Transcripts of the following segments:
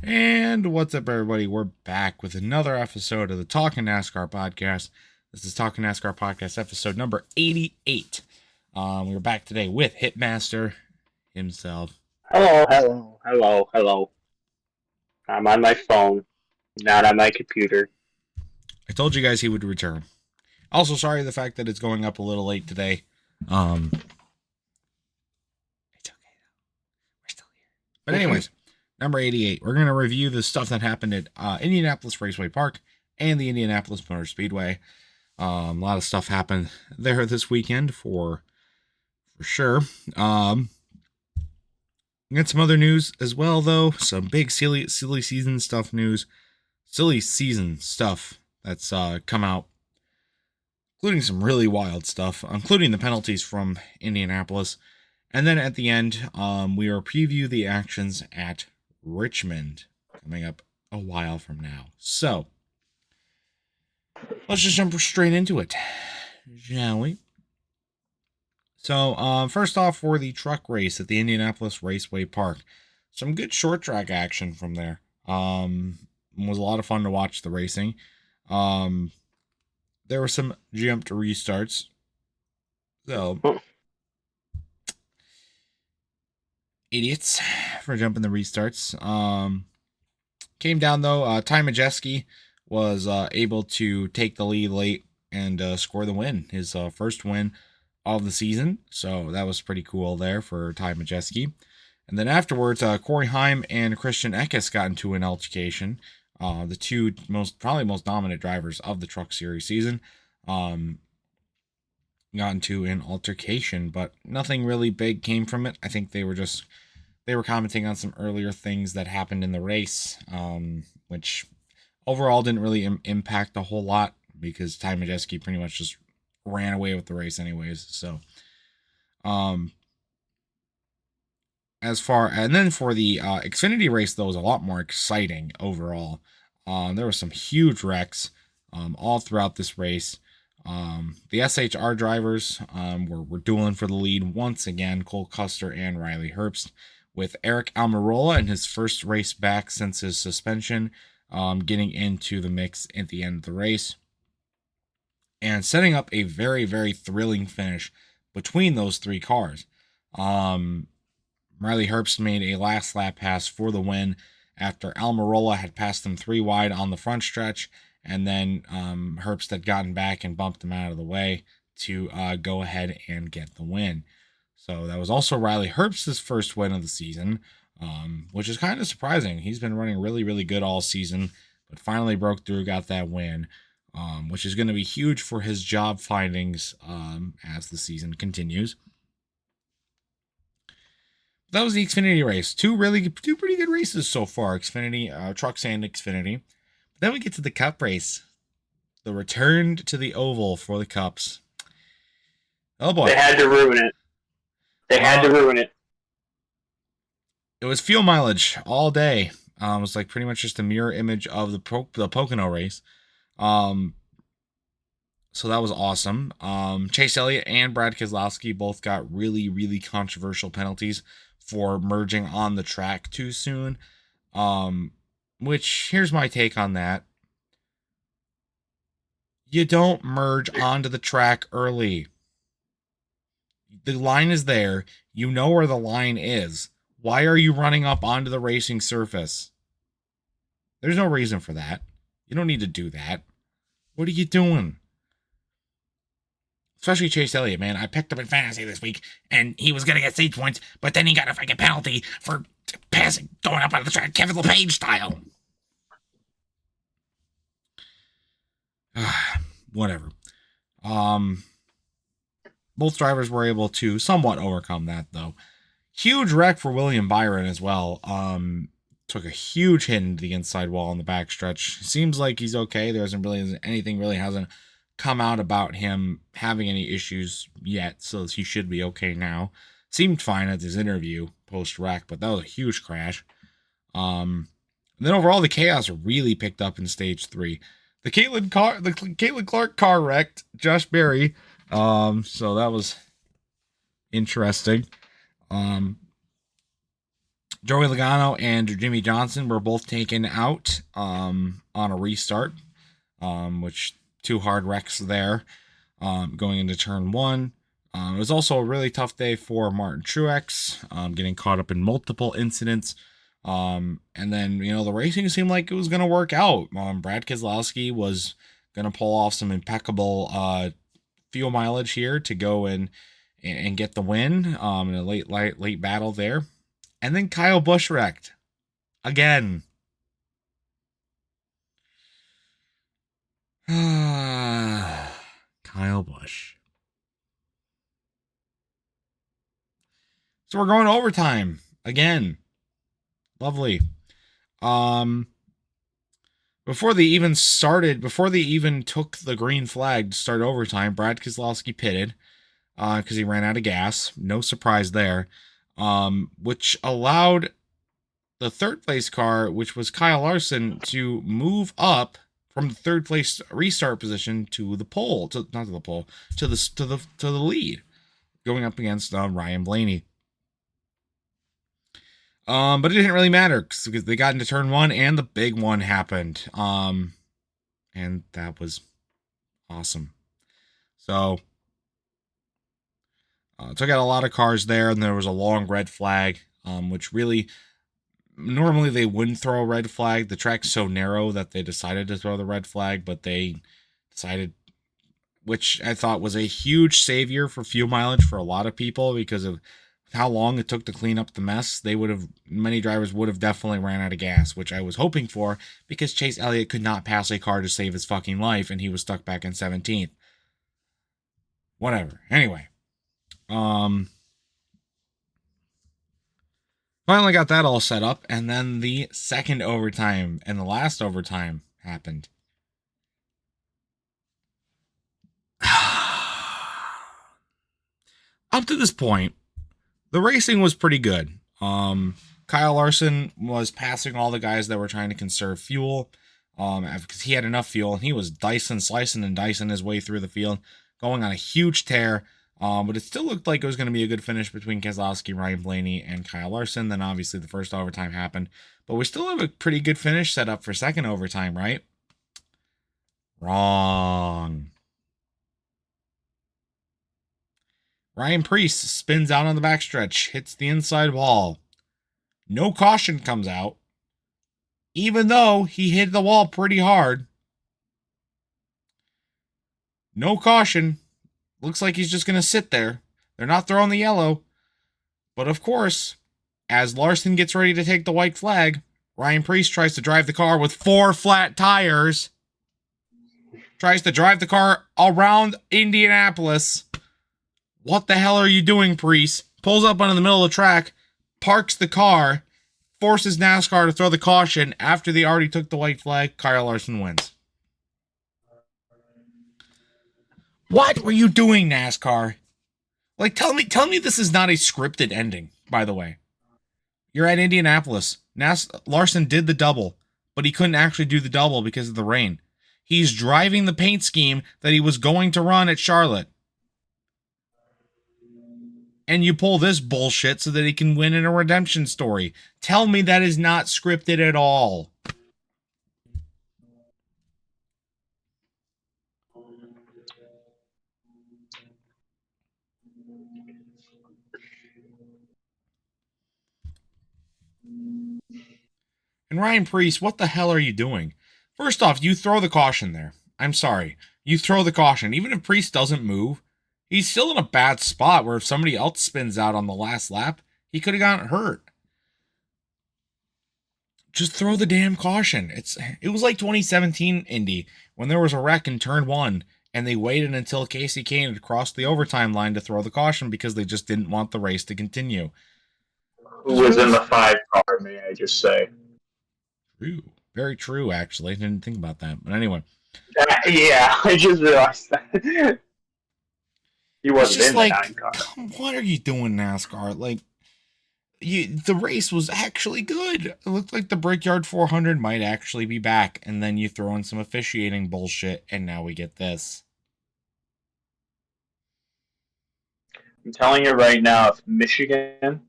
And what's up, everybody? We're back with another episode of the Talking NASCAR podcast. This is Talking NASCAR podcast episode number 88. We're back today with Hitmaster himself. Hello. I'm on my phone, not on my computer. I told you guys he would return. Also, sorry the fact that it's going up a little late today. It's okay though. We're still here. But anyways, number 88. We're going to review the stuff that happened at Indianapolis Raceway Park and the Indianapolis Motor Speedway. A lot of stuff happened there this weekend for sure. Got some other news as well, though. Some big silly season stuff news. Silly season stuff that's come out, including some really wild stuff, including the penalties from Indianapolis. And then at the end, we will preview the actions at Richmond coming up a while from now. So, let's just jump straight into it, shall we? So, first off, for the truck race at the Indianapolis Raceway Park, some good short track action from there. Was a lot of fun to watch the racing. There were some jumped restarts. So, idiots for jumping the restarts. Came down though. Ty Majeski was able to take the lead late and score the win. His first win of the season. So that was pretty cool there for Ty Majeski. And then afterwards, Corey Heim and Christian Eckes got into an altercation. The two probably most dominant drivers of the Truck Series season got into an altercation, but nothing really big came from it. I think they were commenting on some earlier things that happened in the race, which overall didn't really impact a whole lot because Ty Majeski pretty much just ran away with the race anyways. So, and then for the Xfinity race, though, was a lot more exciting overall. There were some huge wrecks all throughout this race. The SHR drivers were dueling for the lead once again, Cole Custer and Riley Herbst, with Eric Almirola in his first race back since his suspension, getting into the mix at the end of the race and setting up a very, very thrilling finish between those three cars. Riley Herbst made a last lap pass for the win after Almirola had passed him 3 wide on the front stretch, and then Herbst had gotten back and bumped him out of the way to go ahead and get the win. So that was also Riley Herbst's first win of the season, which is kind of surprising. He's been running really, really good all season, but finally broke through, got that win. Which is going to be huge for his job findings as the season continues. That was the Xfinity race. Two pretty good races so far. Xfinity, Trucks and Xfinity. But then we get to the Cup race. The return to the oval for the Cups. Oh boy. They had to ruin it. It was fuel mileage all day. It was like pretty much just a mirror image of the Pocono race. So that was awesome. Chase Elliott and Brad Keselowski both got really, really controversial penalties for merging on the track too soon. Which, here's my take on that. You don't merge onto the track early. The line is there. You know where the line is. Why are you running up onto the racing surface? There's no reason for that. You don't need to do that. What are you doing? Especially Chase Elliott, man. I picked him in fantasy this week, and he was going to get stage points, but then he got a freaking penalty for passing, going up on the track, Kevin LePage style. Whatever. Both drivers were able to somewhat overcome that, though. Huge wreck for William Byron as well. Took a huge hit into the inside wall on the backstretch. Seems like he's okay. There hasn't come out about him having any issues yet, so he should be okay now. Seemed fine at his interview post-wreck, but that was a huge crash. Then overall, the chaos really picked up in stage 3. The Caitlin Clark car wrecked Josh Berry, so that was interesting. But Joey Logano and Jimmy Johnson were both taken out on a restart, which two hard wrecks there going into turn one. It was also a really tough day for Martin Truex, getting caught up in multiple incidents. And then, the racing seemed like it was going to work out. Brad Keselowski was going to pull off some impeccable fuel mileage here to go and get the win in a late battle there. And then Kyle Busch wrecked again. Kyle Busch. So we're going to overtime again. Lovely. Before they even took the green flag to start overtime, Brad Keselowski pitted because he ran out of gas. No surprise there. Which allowed the third place car, which was Kyle Larson, to move up from the third place restart position to the pole, to the lead, going up against Ryan Blaney. But it didn't really matter because they got into turn one and the big one happened. And that was awesome. So took out a lot of cars there, and there was a long red flag, which really normally they wouldn't throw a red flag. The track's so narrow that they decided to throw the red flag, but they decided, which I thought was a huge savior for fuel mileage for a lot of people because of how long it took to clean up the mess. Many drivers would have definitely ran out of gas, which I was hoping for because Chase Elliott could not pass a car to save his fucking life, and he was stuck back in 17th. Whatever. Anyway. Finally got that all set up, and then the second overtime and the last overtime happened. Up to this point, the racing was pretty good. Kyle Larson was passing all the guys that were trying to conserve fuel, because he had enough fuel, and he was slicing and dicing his way through the field, going on a huge tear. But it still looked like it was going to be a good finish between Keselowski, Ryan Blaney, and Kyle Larson. Then obviously the first overtime happened, but we still have a pretty good finish set up for second overtime, right? Wrong. Ryan Preece spins out on the backstretch, hits the inside wall. No caution comes out, even though he hit the wall pretty hard. No caution. Looks like he's just going to sit there. They're not throwing the yellow. But of course, as Larson gets ready to take the white flag, Ryan Preece tries to drive the car with 4 flat tires. Tries to drive the car around Indianapolis. What the hell are you doing, Preece? Pulls up onto the middle of the track, parks the car, forces NASCAR to throw the caution after they already took the white flag. Kyle Larson wins. What were you doing, NASCAR? Like, tell me this is not a scripted ending, by the way. You're at Indianapolis. Larson did the double, but he couldn't actually do the double because of the rain. He's driving the paint scheme that he was going to run at Charlotte. And you pull this bullshit so that he can win in a redemption story. Tell me that is not scripted at all. And Ryan Preece, what the hell are you doing? First off, you throw the caution there. I'm sorry. You throw the caution. Even if Preece doesn't move, he's still in a bad spot where if somebody else spins out on the last lap, he could have gotten hurt. Just throw the damn caution. It was like 2017 Indy when there was a wreck in turn one and they waited until Casey Kane had crossed the overtime line to throw the caution because they just didn't want the race to continue. Who was in the 5 car, may I just say? True. Very true, actually. I didn't think about that. But anyway. Yeah, I just realized that. He wasn't in the 9 car. What are you doing, NASCAR? Like, the race was actually good. It looked like the Brickyard 400 might actually be back. And then you throw in some officiating bullshit, and now we get this. I'm telling you right now, if Michigan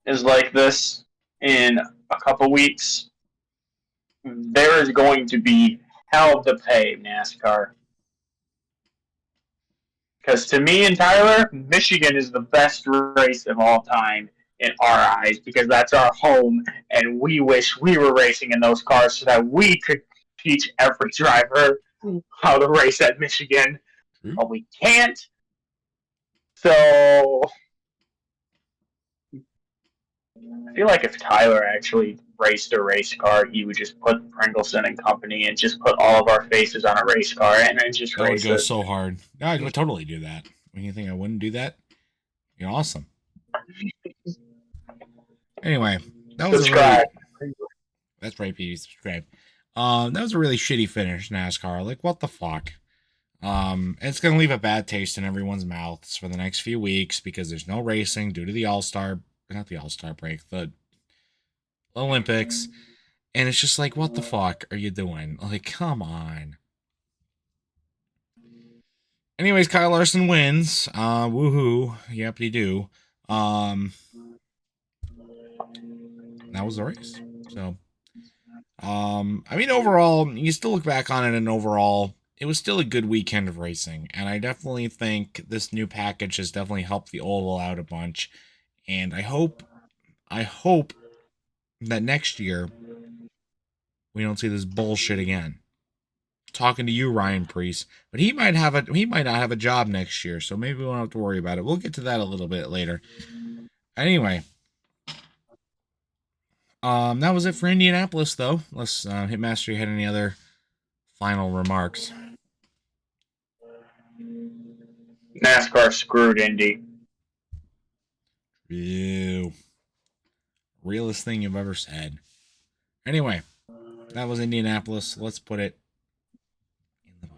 is like this in a couple weeks, there is going to be hell to pay, NASCAR. Because to me and Tyler, Michigan is the best race of all time in our eyes because that's our home, and we wish we were racing in those cars so that we could teach every driver how to race at Michigan, but we can't. So I feel like if Tyler actually raced a race car, he would just put Pringleson and company and just put all of our faces on a race car and then just That would race go it. so hard. No, I would totally do that. You think I wouldn't do that? You're awesome. Anyway, that was a really. Subscribe. That's right, PD. Subscribe. That was a really shitty finish, NASCAR. Like, what the fuck? It's gonna leave a bad taste in everyone's mouths for the next few weeks because there's no racing due to the not the All-Star break, the Olympics. And it's just like, what the fuck are you doing? Like, come on. Anyways, Kyle Larson wins. Woohoo. Yappity do. That was the race. So, I mean, overall, you still look back on it and overall, it was still a good weekend of racing. And I definitely think this new package has definitely helped the oval out a bunch. And I hope that next year we don't see this bullshit again. Talking to you, Ryan Preece, but he might not have a job next year, so maybe we won't have to worry about it. We'll get to that a little bit later. Anyway, that was it for Indianapolis, though. Unless Hitmaster, you had any other final remarks? NASCAR screwed Indy. Ew. Realest thing you've ever said. Anyway, that was Indianapolis. Let's put it in the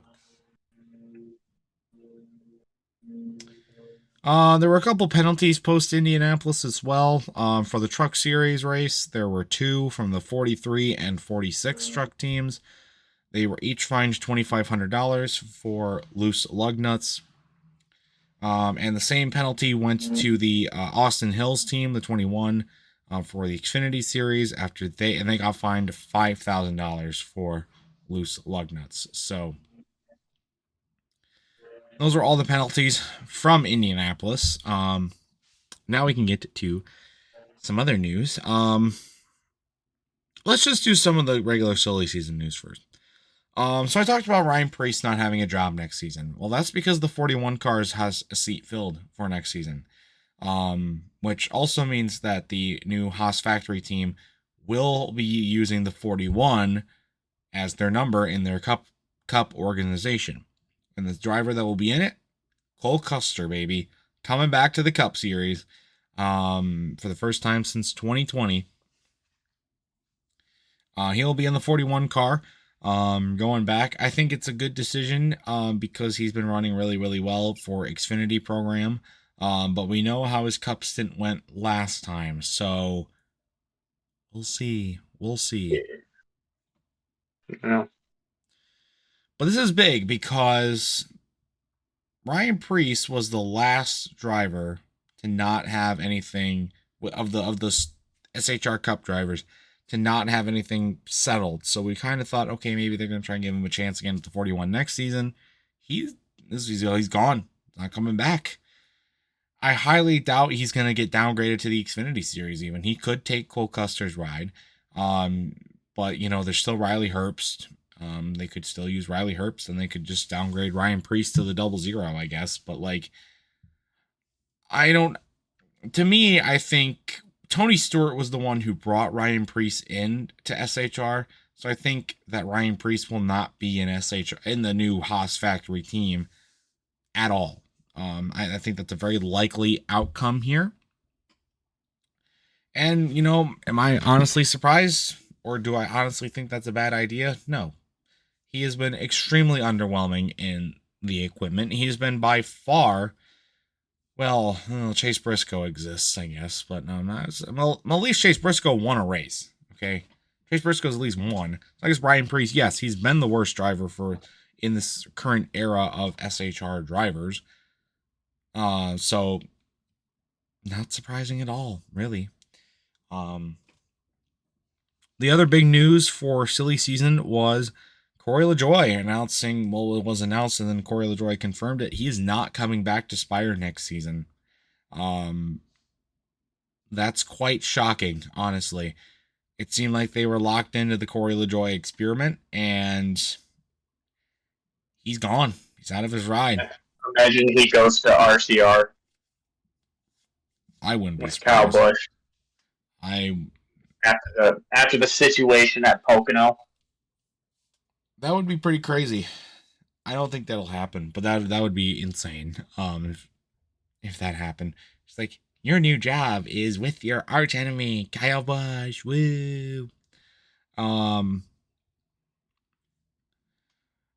book. There were a couple penalties post Indianapolis as well. For the Truck Series race, there were 2 from the 43 and 46 truck teams. They were each fined $2,500 for loose lug nuts. And the same penalty went to the Austin Hills team, the 21, for the Xfinity Series after they got fined $5,000 for loose lug nuts. So those are all the penalties from Indianapolis. Now we can get to some other news. Let's just do some of the regular silly season news first. So I talked about Ryan Preece not having a job next season. Well, that's because the 41 cars has a seat filled for next season. Which also means that the new Haas factory team will be using the 41 as their number in their cup organization. And the driver that will be in it, Cole Custer, baby, coming back to the Cup Series for the first time since 2020. He'll be in the 41 car. Going back, I think it's a good decision because he's been running really, really well for Xfinity program. But we know how his Cup stint went last time, so we'll see. Yeah. But this is big because Ryan Preece was the last driver to not have anything of the SHR Cup drivers to not have anything settled. So we kind of thought, okay, maybe they're going to try and give him a chance again at the 41 next season. He's gone. Not coming back. I highly doubt he's going to get downgraded to the Xfinity Series even. He could take Cole Custer's ride. But, there's still Riley Herbst. They could still use Riley Herbst, and they could just downgrade Ryan Preece to the 00, I guess. But, to me, I think Tony Stewart was the one who brought Ryan Preece in to SHR. So I think that Ryan Preece will not be in the new Haas factory team at all. I think that's a very likely outcome here. And, am I honestly surprised? Or do I honestly think that's a bad idea? No. He has been extremely underwhelming in the equipment. He's been by far, Chase Briscoe exists, I guess. But no, not. Well, at least Chase Briscoe won a race. Okay? Chase Briscoe's at least won. I guess Ryan Preece, yes, he's been the worst driver in this current era of SHR drivers. So not surprising at all, really. Um, the other big news for silly season was Corey LaJoy announcing, well, it was announced and then Corey LaJoy confirmed it. He is not coming back to Spire next season. Um, that's quite shocking, honestly. It seemed like they were locked into the Corey LaJoy experiment, and he's gone. He's out of his ride. Imagine he goes to RCR I wouldn't be with Kyle surprised. Busch I after the situation at Pocono. That would be pretty crazy. I don't think that'll happen, but that would be insane. If that happened, it's like your new job is with your arch enemy Kyle Busch. Woo. Um,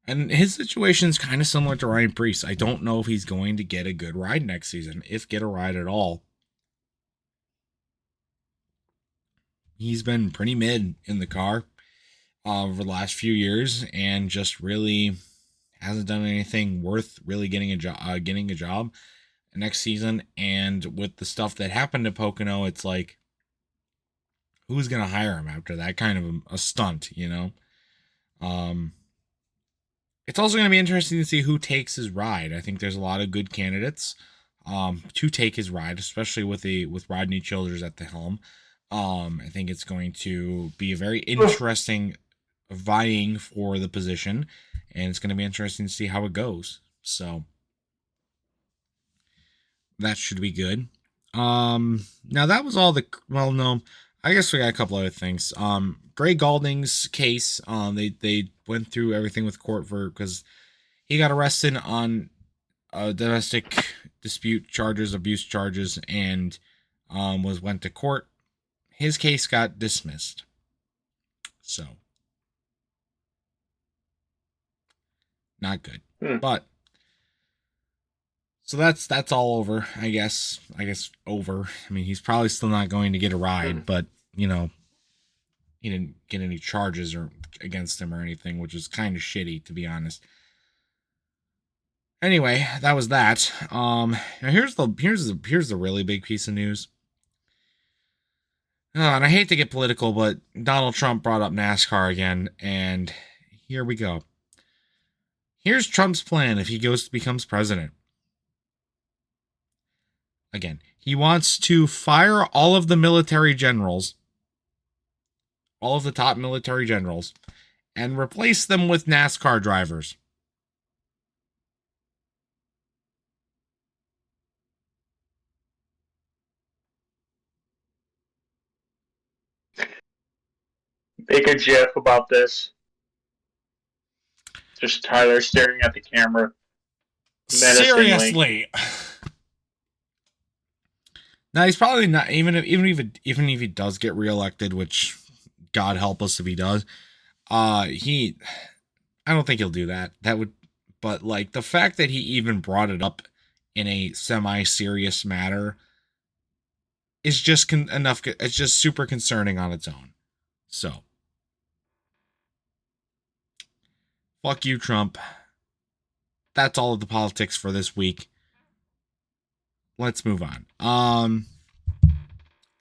and his situation is kind of similar to Ryan Preece. I don't know if he's going to get a good ride next season, if get a ride at all. He's been pretty mid in the car over the last few years, and just really hasn't done anything worth really getting a job. Getting a job next season, and with the stuff that happened to Pocono, it's like, who's gonna hire him after that kind of a stunt, you know? It's also gonna be interesting to see who takes his ride. I think there's a lot of good candidates to take his ride, especially with Rodney Childers at the helm. I think it's going to be a very interesting vying for the position, and it's going to be interesting to see how it goes. So that should be good. Now that was all the, well, no, I guess we got a couple other things. Gray Galding's case, they went through everything with court for, because he got arrested on domestic dispute charges, abuse charges, and went to court. His case got dismissed. So not good. But so that's all over, I guess. Over. I mean, he's probably still not going to get a ride, but you know, he didn't get any charges or against him or anything, which is kind of shitty, to be honest. Anyway, that was that. Now here's the really big piece of news. And I hate to get political, but Donald Trump brought up NASCAR again, and here we go. Here's Trump's plan if he becomes president. Again, he wants to fire all of the military generals, all of the top military generals, and replace them with NASCAR drivers. Make a gif about this. Just Tyler staring at the camera. Seriously. Now he's probably not, even if he does get reelected, which God help us if he does. I don't think he'll do that. But like the fact that he even brought it up in a semi-serious matter is just enough. It's just super concerning on its own. So, fuck you, Trump. That's all of the politics for this week. Let's move on.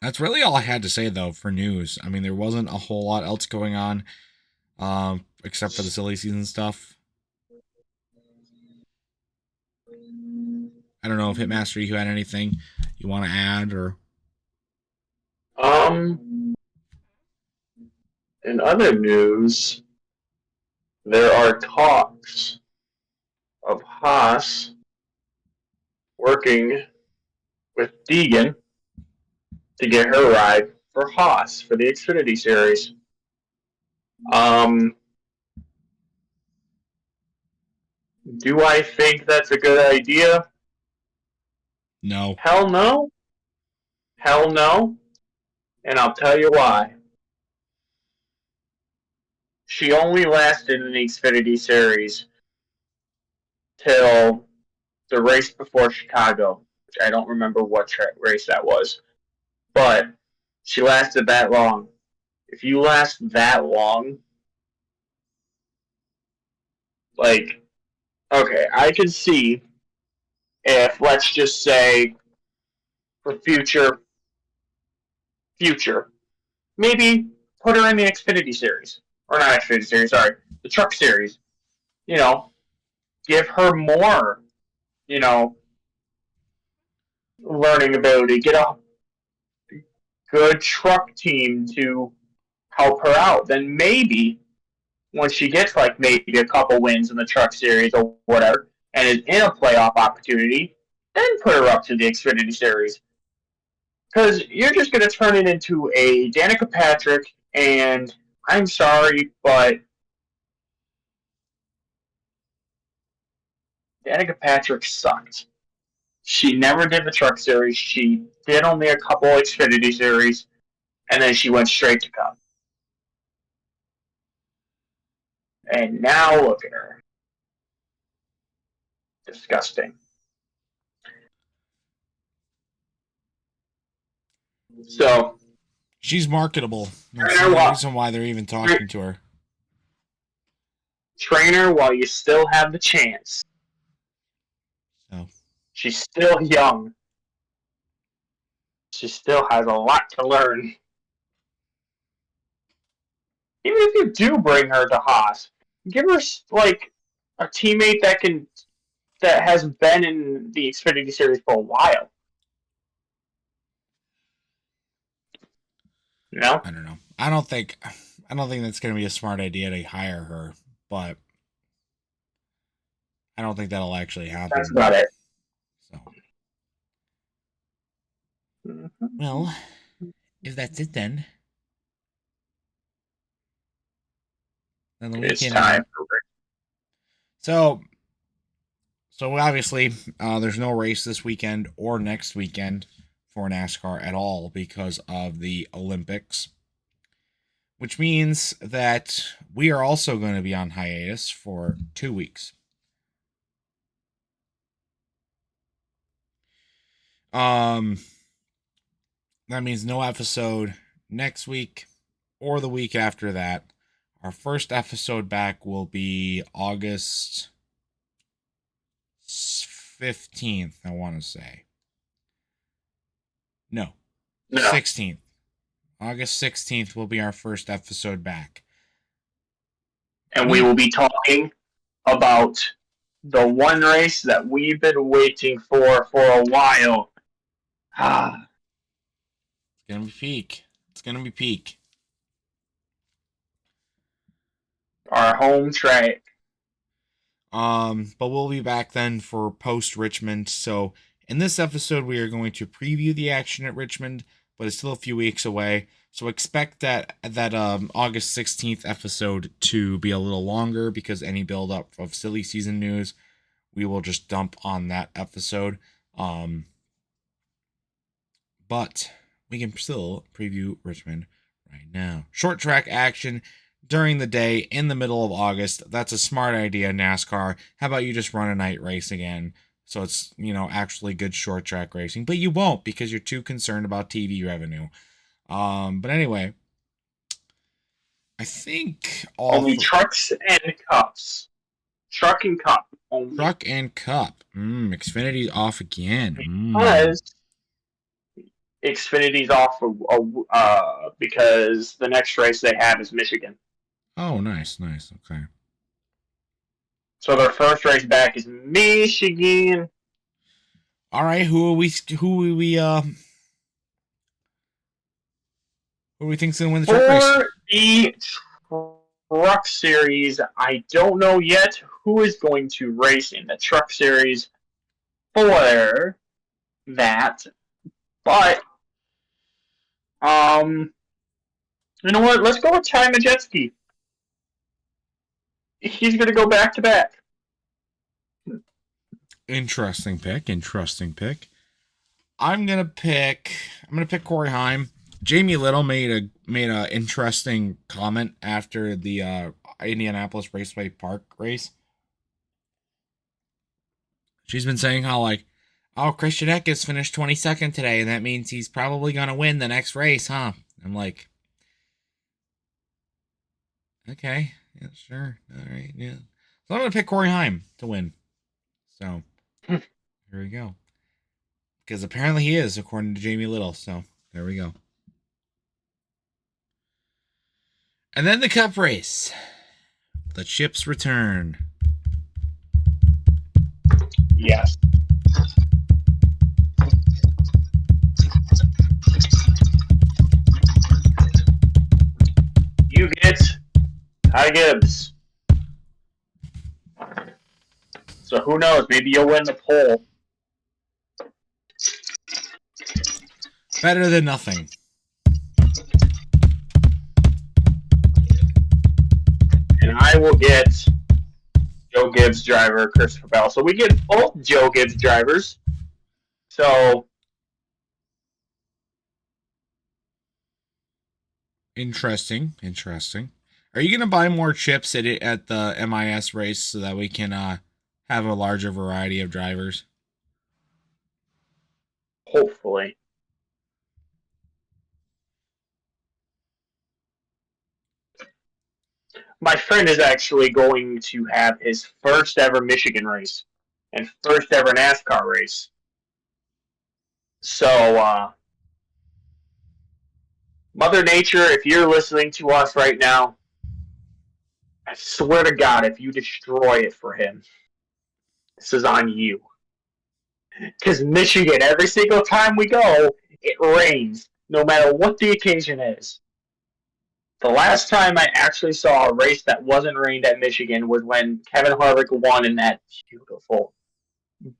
That's really all I had to say though for news. I mean, there wasn't a whole lot else going on, except for the silly season stuff. I don't know if Hitmaster, you had anything you want to add or. In other news, there are talks of Haas working with Deegan to get her ride for Haas for the Xfinity Series. Do I think that's a good idea? No. Hell no. Hell no. And I'll tell you why. She only lasted in the Xfinity Series till the race before Chicago, which I don't remember what race that was. But she lasted that long. If you last that long, like, okay, I can see if, let's just say, for future future, maybe put her in the Xfinity series. Or not Xfinity series, sorry, the truck series. You know, give her more, you know, learning ability. Get a good truck team to help her out. Then maybe when she gets like maybe a couple wins in the truck series or whatever, and is in a playoff opportunity, then put her up to the Xfinity series. Because you're just going to turn it into a Danica Patrick, and I'm sorry, but Danica Patrick sucked. She never did the truck series. She did only a couple Xfinity series, and then she went straight to Cup. And now look at her. Disgusting. So She's marketable. That's the reason why they're even talking to her. Train her while you still have the chance. So. She's still young. She still has a lot to learn. Even if you do bring her to Haas, give her like a teammate that has been in the Xfinity series for a while. You know? I don't know. I don't think that's going to be a smart idea to hire her, but I don't think that'll actually happen. That's about it. So. Well, if that's it then the weekend. It's time. So obviously, there's no race this weekend or next weekend for NASCAR at all because of the Olympics, which means that we are also going to be on hiatus for 2 weeks. That means no episode next week or the week after that. Our first episode back will be August 15th, I want to say. No. 16th. August 16th will be our first episode back. And we will be talking about the one race that we've been waiting for a while. It's going to be peak. It's going to be peak. Our home track. But we'll be back then for post Richmond. So in this episode, we are going to preview the action at Richmond, but it's still a few weeks away. So expect that August 16th episode to be a little longer because any build up of silly season news, we will just dump on that episode. But we can still preview Richmond right now. Short track action during the day in the middle of August. That's a smart idea, NASCAR. How about you just run a night race again? So it's, actually good short track racing. But you won't because you're too concerned about TV revenue. But anyway, I think only trucks and cups. Truck and cup only. Truck and cup. Xfinity's off again. Because Xfinity's off because the next race they have is Michigan. Oh, nice. Okay. So their first race back is Michigan. All right, who we think's gonna win the truck race? For the truck series, I don't know yet who is going to race in the truck series for that. But you know what? Let's go with Ty Majeski. He's going to go back to back. Interesting pick. I'm gonna pick Corey Heim. Jamie Little made a interesting comment after the Indianapolis Raceway Park race. She's been saying how Christian Eckes finished 22nd today, and that means he's probably gonna win the next race, huh? I'm like, okay, yeah, sure, all right, yeah. So I'm gonna pick Corey Heim to win. So here we go. Because apparently he is, according to Jamie Little. So there we go. And then the cup race. The chips return. Yes. You get Ty Gibbs. So who knows? Maybe you'll win the poll. Better than nothing. And I will get Joe Gibbs driver, Christopher Bell. So we get both Joe Gibbs drivers. So interesting. Are you going to buy more chips at the MIS race so that we can have a larger variety of drivers? hopefully. My friend is actually going to have his first ever Michigan race and first ever NASCAR race. So, Mother Nature, if you're listening to us right now, I swear to God, if you destroy it for him, this is on you. Because Michigan, every single time we go, it rains, no matter what the occasion is. The last time I actually saw a race that wasn't rained at Michigan was when Kevin Harvick won in that beautiful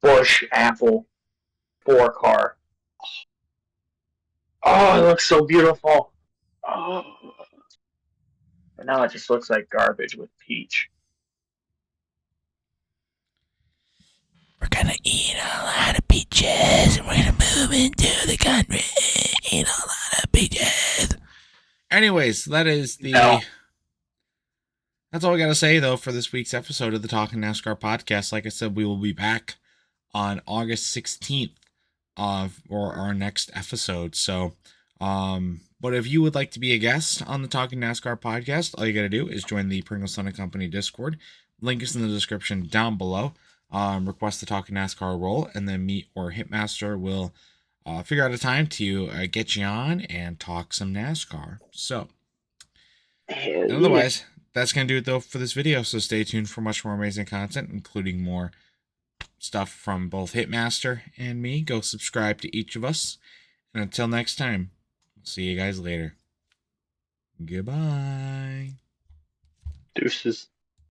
Busch Apple 4-car. Oh, it looks so beautiful. Oh. But now it just looks like garbage with peach. We're gonna eat a lot of peaches and we're gonna move into the country. Eat a lot of peaches. Anyways, that's all we gotta say though for this week's episode of the Talking NASCAR podcast. Like I said, we will be back on August 16th for our next episode. So but if you would like to be a guest on the Talking NASCAR podcast, all you gotta do is join the Pringles Thunder Company Discord. Link is in the description down below. Request the Talking NASCAR role, and then me or Hitmaster will figure out a time to get you on and talk some NASCAR. So, otherwise, that's going to do it though for this video. So stay tuned for much more amazing content, including more stuff from both Hitmaster and me. Go subscribe to each of us. And until next time, see you guys later. Goodbye. Deuces.